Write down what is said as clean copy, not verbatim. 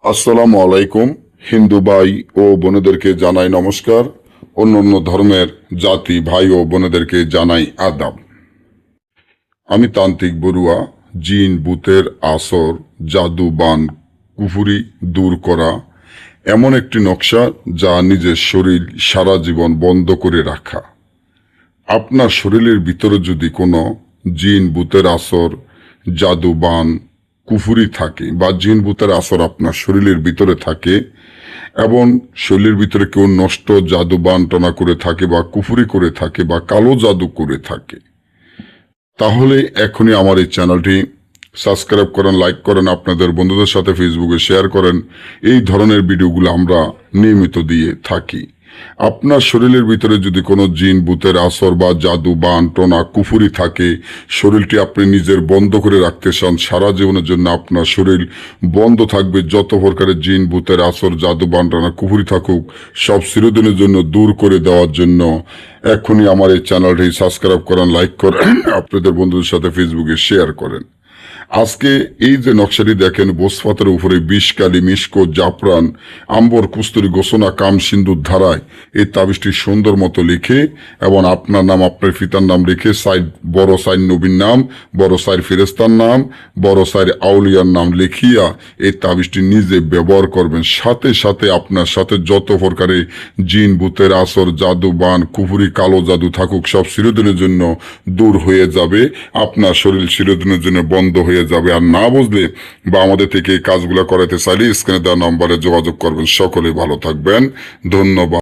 আসসালামু আলাইকুম। হিন্দু ভাই ও বোনেদেরকে জানাই নমস্কার। অন্যান্য ধর্মের জাতি ভাই ও বোনেদেরকে জানাই আদাব। আমি তান্ত্রিক বড়ুয়া। জিন ভূতের আসর, জাদু বান, কুফুরি দূর করা এমন একটি নকশা যা নিজের শরীর সারা জীবন বন্ধ করে রাখা। আপনার শরীরের ভিতরে যদি কোনো জিন ভূতের আসর, জাদু বান, কুফুরি থাকে বা জিন ভূতের আসর আপনার শরীরের ভিতরে থাকে এবং শরীরের ভিতরে কেউ নষ্ট জাদু বান টনা করে থাকে বা কুফুরি করে থাকে বা কালো জাদু করে থাকে, তাহলে এখনই আমার এই চ্যানেলটি সাবস্ক্রাইব করেন, লাইক করেন, আপনাদের বন্ধুদের সাথে ফেসবুকে শেয়ার করেন। এই ধরনের ভিডিওগুলো আমরা নিয়মিত দিয়ে থাকি। আপনার শরীরের ভিতরে যদি কোনো জিন ভূতের আসর বা জাদু বান টনা কুফুরি থাকে, শরীরটি আপনি নিজের বন্ধ করে রাখতে চান, সারা জীবনের জন্য আপনার শরীর বন্ধ থাকবে, যত প্রকারের জিন ভূতের আসর জাদু বান টনা কুফুরি থাকুক সব চিরদিনের জন্য দূর করে দেওয়ার জন্য এখনই আমার এই চ্যানেলটি সাবস্ক্রাইব করেন, লাইক করেন, আপনাদের বন্ধুদের সাথে ফেসবুকে শেয়ার করেন। আজকে এই যে নকশাটি দেখেন, বোসফাতের উপরে বিষকালি, মিশকো, জাফরান, আম্বর, কুস্তুরি, গোসনা, কাম, সিন্দুর ধারায় এই তাবিজটি সুন্দর মতো লিখে এবং আপনার নাম, আপনার পিতার নাম লিখে সাইড বড় সাইড নবীর নাম, বড় সাইড ফেরেস্তার নাম, বড় সাইড আউলিয়ার নাম লিখিয়া এই তাবিজটি নিজে ব্যবহার করবেন। সাথে সাথে আপনার সাথে যত প্রকারে জিন ভূতের আসর, জাদু বান, কুফুরি, কালো জাদু থাকুক সব চিরদিনের জন্য দূর হয়ে যাবে। আপনার শরীর চিরদিনের জন্য বন্ধ হয়ে যাবে। আর না বুঝলে বা আমাদের থেকে এই কাজগুলো করাতে চাইলে স্ক্রিনে দেওয়া নম্বরে যোগাযোগ করবেন। সকলে ভালো থাকবেন। ধন্যবাদ।